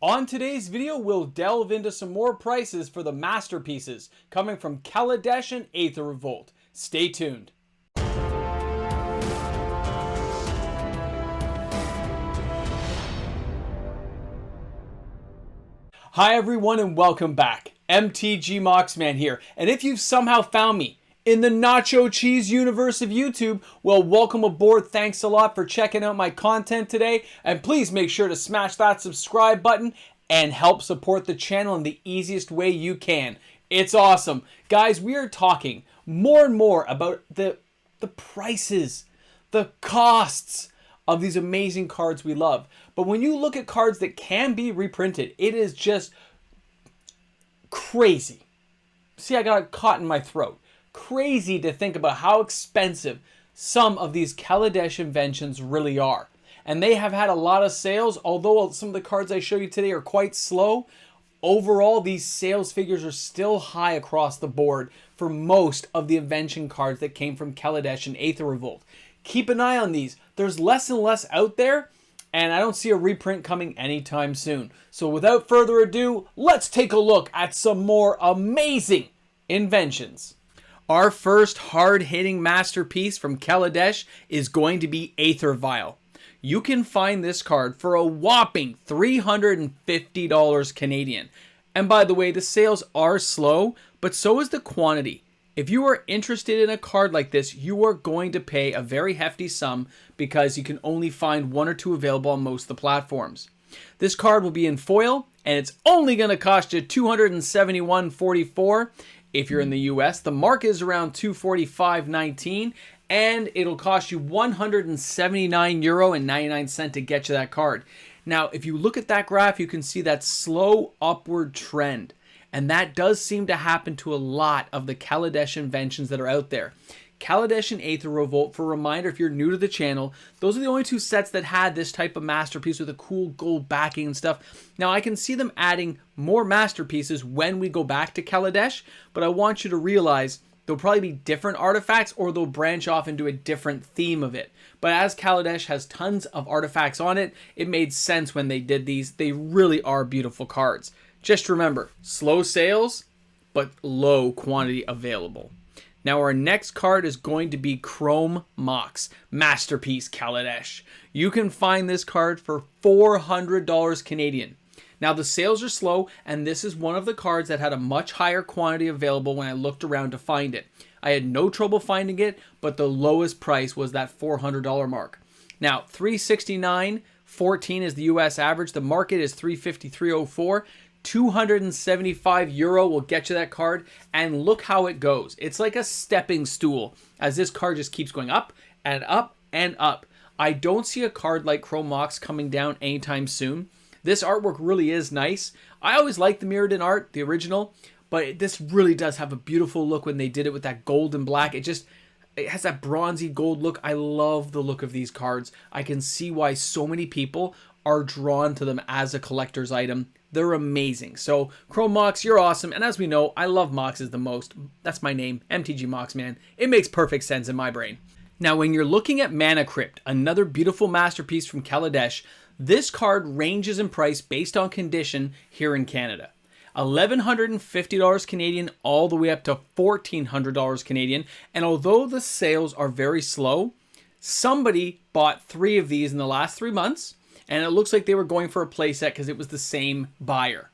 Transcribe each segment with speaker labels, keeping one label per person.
Speaker 1: On today's video, we'll delve into some more prices for the masterpieces coming from Kaladesh and Aether Revolt. Stay tuned. Hi everyone and welcome back. MTG Moxman here, and if you've somehow found me in the nacho cheese universe of YouTube, well, welcome aboard. Thanks a lot for checking out my content today, and please make sure to smash that subscribe button and help support the channel in the easiest way you can. It's awesome. Guys, we are talking more and more about the prices, the costs of these amazing cards we love. But when you look at cards that can be reprinted, it is just crazy. See, I got caught in my throat. Crazy to think about how expensive some of these Kaladesh inventions really are. And they have had a lot of sales, although some of the cards I show you today are quite slow. Overall, these sales figures are still high across the board for most of the invention cards that came from Kaladesh and Aether Revolt. Keep an eye on these. There's less and less out there, and I don't see a reprint coming anytime soon. So without further ado, let's take a look at some more amazing inventions. Our first hard-hitting masterpiece from Kaladesh is going to be Aether Vial. You can find this card for a whopping $350 Canadian. And by the way, the sales are slow, but so is the quantity. If you are interested in a card like this, you are going to pay a very hefty sum because you can only find one or two available on most of the platforms. This card will be in foil, and it's only going to cost you $271.44. If you're in the US, the market is around $245.19, and it'll cost you €179.99 to get you that card. Now, if you look at that graph, you can see that slow upward trend. And that does seem to happen to a lot of the Kaladesh inventions that are out there. Kaladesh and Aether Revolt, for a reminder, if you're new to the channel, those are the only two sets that had this type of masterpiece with a cool gold backing and stuff. Now, I can see them adding more masterpieces when we go back to Kaladesh, but I want you to realize there'll probably be different artifacts or they'll branch off into a different theme of it. But as Kaladesh has tons of artifacts on it, it made sense when they did these. They really are beautiful cards. Just remember, slow sales, but low quantity available. Now our next card is going to be Chrome Mox, Masterpiece Kaladesh. You can find this card for $400 Canadian. Now the sales are slow, and this is one of the cards that had a much higher quantity available when I looked around to find it. I had no trouble finding it, but the lowest price was that $400 mark. Now $369.14 is the US average. The market is $353.04. €275 will get you that card, and look how it goes. It's like a stepping stool as this card just keeps going up and up and up. I don't see a card like Chrome Mox coming down anytime soon. This artwork really is nice. I always liked the mirrored in art, the original, but this really does have a beautiful look when they did it with that gold and black. It has that bronzy gold look. I love the look of these cards. I can see why so many people are drawn to them as a collector's item. They're amazing. So Chrome Mox, you're awesome. And as we know, I love Moxes the most. That's my name, MTG Moxman. It makes perfect sense in my brain. Now, when you're looking at Crypt, another beautiful masterpiece from Kaladesh, this card ranges in price based on condition here in Canada. $1,150 Canadian all the way up to $1,400 Canadian. And although the sales are very slow, somebody bought 3 of these in the last 3 months. And it looks like they were going for a playset because it was the same buyer.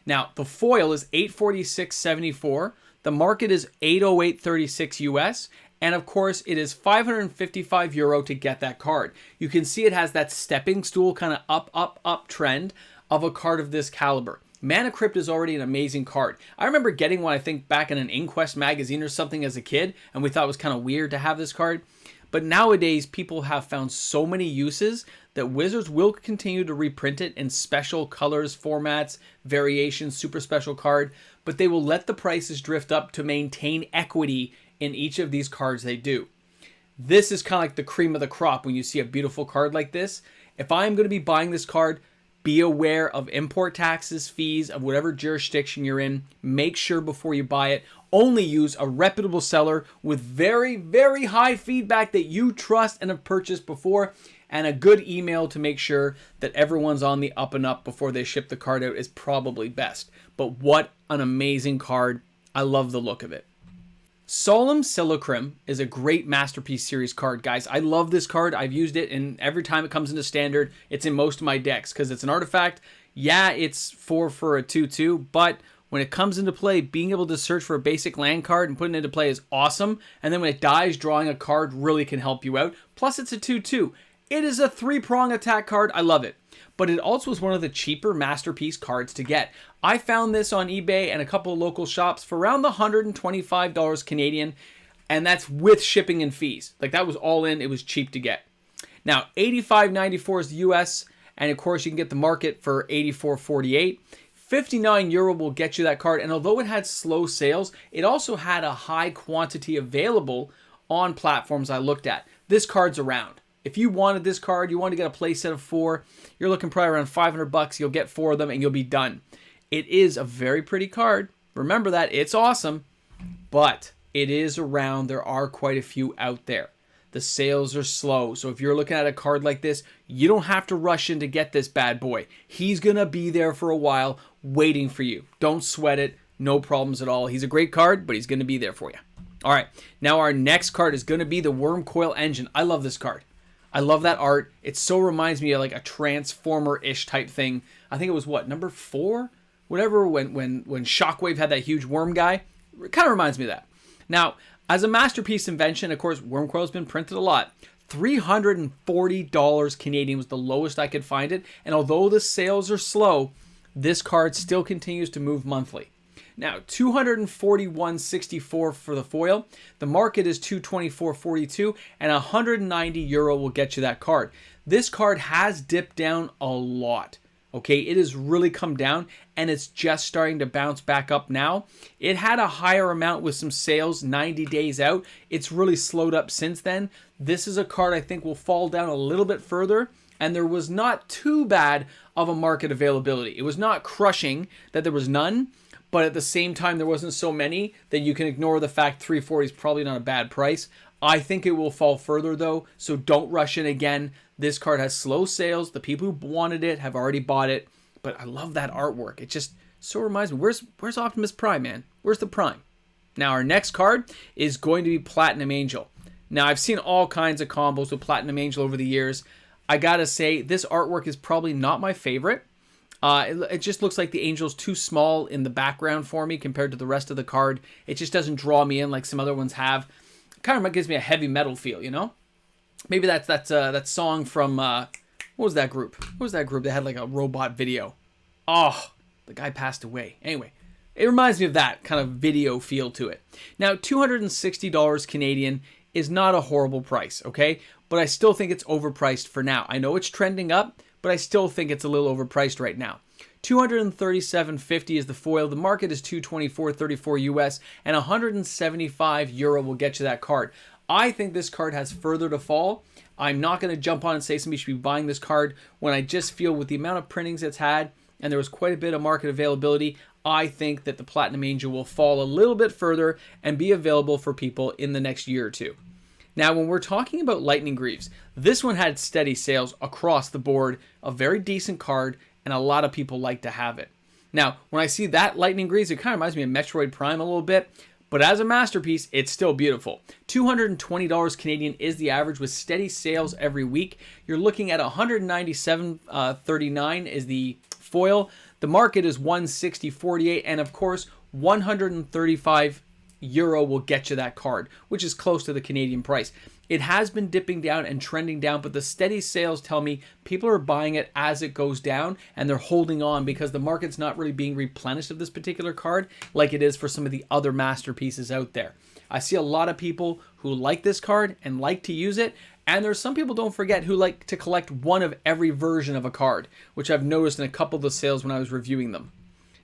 Speaker 1: Now, the foil is $846.74. The market is $808.36 US. And of course, it is €555 to get that card. You can see it has that stepping stool kind of up trend of a card of this caliber. Crypt is already an amazing card. I remember getting one, I think, back in an Inquest magazine or something as a kid, and we thought it was kind of weird to have this card. But nowadays, people have found so many uses that Wizards will continue to reprint it in special colors, formats, variations, super special card, but they will let the prices drift up to maintain equity in each of these cards they do. This is kind of like the cream of the crop when you see a beautiful card like this. If I'm going to be buying this card, be aware of import taxes, fees of whatever jurisdiction you're in. Make sure before you buy it, only use a reputable seller with very, very high feedback that you trust and have purchased before. and a good email to make sure that everyone's on the up and up before they ship the card out is probably best. But what an amazing card. I love the look of it. Solemn Simulacrum is a great Masterpiece Series card, guys. I love this card. I've used it, and every time it comes into Standard, it's in most of my decks because it's an artifact. Yeah, it's 4 for a 2/2, but when it comes into play, being able to search for a basic land card and putting it into play is awesome. And then when it dies, drawing a card really can help you out. Plus, it's a 2/2. It is a 3-prong attack card. I love it. But it also is one of the cheaper Masterpiece cards to get. I found this on eBay and a couple of local shops for around the $125 Canadian, and that's with shipping and fees. Like, that was all in. It was cheap to get. Now, $85.94 is the US, and of course, you can get the market for $84.48. €59 will get you that card, and although it had slow sales, it also had a high quantity available on platforms I looked at. This card's around. If you wanted this card, you want to get a play set of 4, you're looking probably around $500. You'll get 4 of them and you'll be done. It is a very pretty card. Remember that. It's awesome, but it is around. There are quite a few out there. The sales are slow. So if you're looking at a card like this, you don't have to rush in to get this bad boy. He's going to be there for a while waiting for you. Don't sweat it. No problems at all. He's a great card, but he's going to be there for you. All right. Now our next card is going to be the Wurmcoil Engine. I love this card. I love that art. It so reminds me of like a Transformer-ish type thing. I think it was what, number 4? Whatever, when Shockwave had that huge worm guy. It kind of reminds me of that. Now, as a Masterpiece invention, of course, Wurmcoil's been printed a lot. $340 Canadian was the lowest I could find it. And although the sales are slow, this card still continues to move monthly. Now, $241.64 for the foil. The market is $224.42, and €190 will get you that card. This card has dipped down a lot. Okay, it has really come down, and it's just starting to bounce back up now. It had a higher amount with some sales 90 days out. It's really slowed up since then. This is a card I think will fall down a little bit further, and there was not too bad of a market availability. It was not crushing that there was none, but at the same time, there wasn't so many that you can ignore the fact $340 is probably not a bad price. I think it will fall further, though, so don't rush in again. This card has slow sales. The people who wanted it have already bought it, but I love that artwork. It just so reminds me, where's Optimus Prime, man? Where's the Prime? Now, our next card is going to be Platinum Angel. Now, I've seen all kinds of combos with Platinum Angel over the years. I gotta say, this artwork is probably not my favorite. It just looks like the angel's too small in the background for me compared to the rest of the card. It just doesn't draw me in like some other ones have. It kind of gives me a heavy metal feel, you know? Maybe that's that song from, what was that group? What was that group that had like a robot video? Oh, the guy passed away. Anyway, it reminds me of that kind of video feel to it. Now, $260 Canadian is not a horrible price, okay? But I still think it's overpriced for now. I know it's trending up, but I still think it's a little overpriced right now. $237.50 is the foil. The market is $224.34 US, and €175 will get you that card. I think this card has further to fall. I'm not going to jump on and say somebody should be buying this card when I just feel with the amount of printings it's had, and there was quite a bit of market availability, I think that the Platinum Angel will fall a little bit further and be available for people in the next year or two. Now, when we're talking about Lightning Greaves, this one had steady sales across the board, a very decent card, and a lot of people like to have it. Now, when I see that Lightning Greaves, it kind of reminds me of Metroid Prime a little bit, but as a Masterpiece, it's still beautiful. $220 Canadian is the average with steady sales every week. You're looking at $197.39 is the foil. The market is $160.48, and of course, €135 will get you that card, which is close to the Canadian price. It has been dipping down and trending down, but the steady sales tell me people are buying it as it goes down, and they're holding on because the market's not really being replenished of this particular card like it is for some of the other Masterpieces out there. I see a lot of people who like this card and like to use it, and there's some people, don't forget, who like to collect one of every version of a card, which I've noticed in a couple of the sales when I was reviewing them.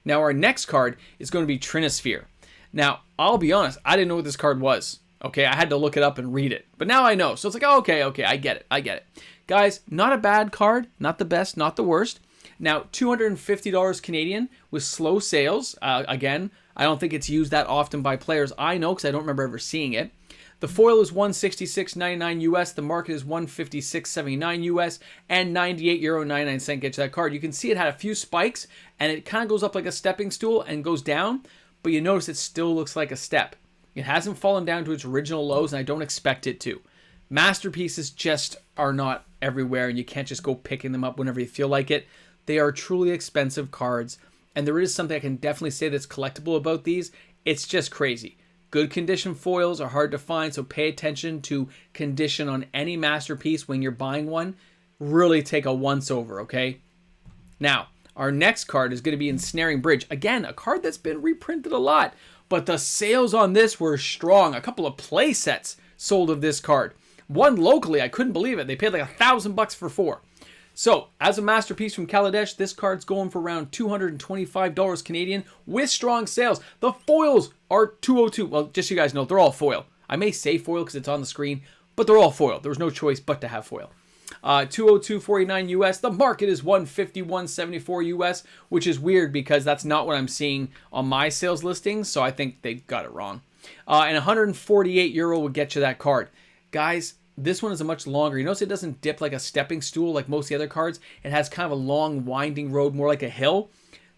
Speaker 1: Now, our next card is going to be Trinisphere. Now, I'll be honest, I didn't know what this card was. Okay, I had to look it up and read it. But now I know. So it's like, oh, okay, I get it. Guys, not a bad card. Not the best, not the worst. Now, $250 Canadian with slow sales. Again, I don't think it's used that often by players I know because I don't remember ever seeing it. The foil is 166.99 US. The market is 156.79 US, and 98 euro 99 cent gets that card. You can see it had a few spikes, and it kind of goes up like a stepping stool and goes down, but you notice it still looks like a step. It hasn't fallen down to its original lows, and I don't expect it to. Masterpieces just are not everywhere, and you can't just go picking them up whenever you feel like it. They are truly expensive cards, and there is something I can definitely say that's collectible about these. It's just crazy. Good condition foils are hard to find, so pay attention to condition on any masterpiece when you're buying one. Really take a once over, okay? Now, our next card is going to be Ensnaring Bridge. Again, a card that's been reprinted a lot, but the sales on this were strong. A couple of play sets sold of this card. One locally, I couldn't believe it. They paid like $1,000 for 4. So, as a masterpiece from Kaladesh, this card's going for around $225 Canadian with strong sales. The foils are 202. Well, just so you guys know, they're all foil. I may say foil because it's on the screen, but they're all foil. There was no choice but to have foil. 202.49 US. The market is 151.74 US, which is weird because that's not what I'm seeing on my sales listings, so I think they got it wrong. And 148 euro would get you that card. Guys, this one is a much longer. You notice it doesn't dip like a stepping stool like most of the other cards. It has kind of a long winding road, more like a hill.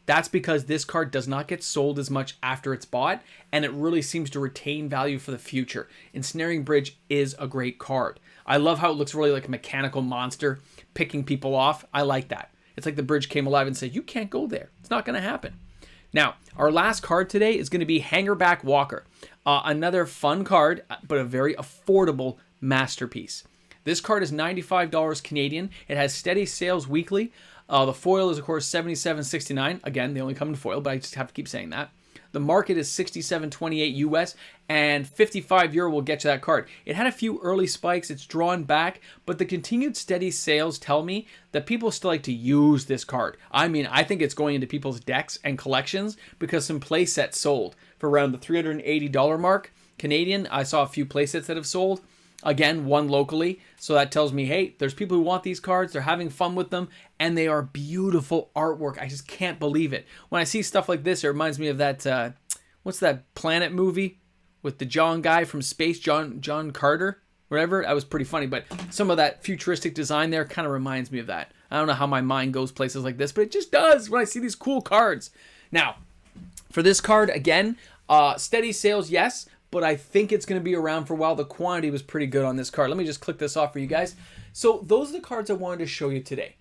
Speaker 1: That's because this card does not get sold as much after it's bought, and it really seems to retain value for the future. Ensnaring Bridge is a great card. I love how it looks really like a mechanical monster picking people off. I like that. It's like the bridge came alive and said, you can't go there. It's not going to happen. Now, our last card today is going to be Hangarback Walker. Another fun card, but a very affordable masterpiece. This card is $95 Canadian. It has steady sales weekly. The foil is, of course, $77.69. Again, they only come in foil, but I just have to keep saying that. The market is $67.28 US, and 55 euro will get you that card. It had a few early spikes. It's drawn back, but the continued steady sales tell me that people still like to use this card. I mean, I think it's going into people's decks and collections because some play sets sold for around the $380 mark. Canadian, I saw a few play sets that have sold. Again, one locally. So that tells me, hey, there's people who want these cards. They're having fun with them. And they are beautiful artwork. I just can't believe it. When I see stuff like this, it reminds me of that, what's that Planet movie with the John guy from space, John Carter, whatever. That was pretty funny. But some of that futuristic design there kind of reminds me of that. I don't know how my mind goes places like this, but it just does when I see these cool cards. Now, for this card, again, steady sales, yes. But I think it's going to be around for a while. The quantity was pretty good on this card. Let me just click this off for you guys. So those are the cards I wanted to show you today.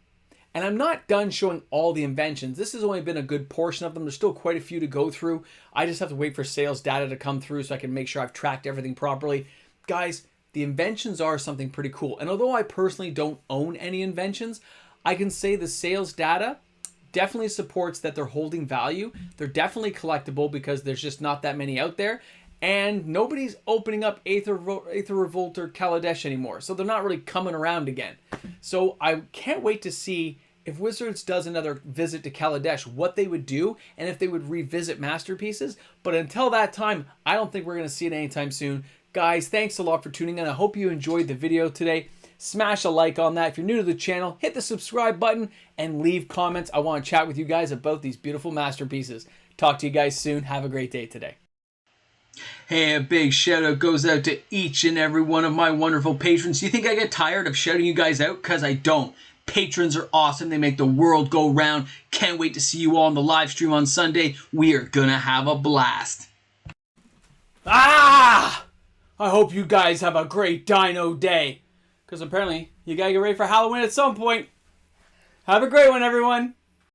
Speaker 1: And I'm not done showing all the inventions. This has only been a good portion of them. There's still quite a few to go through. I just have to wait for sales data to come through so I can make sure I've tracked everything properly. Guys, the inventions are something pretty cool. And although I personally don't own any inventions, I can say the sales data definitely supports that they're holding value. They're definitely collectible because there's just not that many out there. And nobody's opening up Aether Revolt or Kaladesh anymore. So they're not really coming around again. So I can't wait to see if Wizards does another visit to Kaladesh, what they would do and if they would revisit masterpieces. But until that time, I don't think we're going to see it anytime soon. Guys, thanks a lot for tuning in. I hope you enjoyed the video today. Smash a like on that. If you're new to the channel, hit the subscribe button and leave comments. I want to chat with you guys about these beautiful masterpieces. Talk to you guys soon. Have a great day today. Hey, a big shout out goes out to each and every one of my wonderful patrons. Do you think I get tired of shouting you guys out? Because I don't. Patrons are awesome. They make the world go round. Can't wait to see you all on the live stream on Sunday. We are going to have a blast. I hope you guys have a great dino day. Because apparently you got to get ready for Halloween at some point. Have a great one, everyone.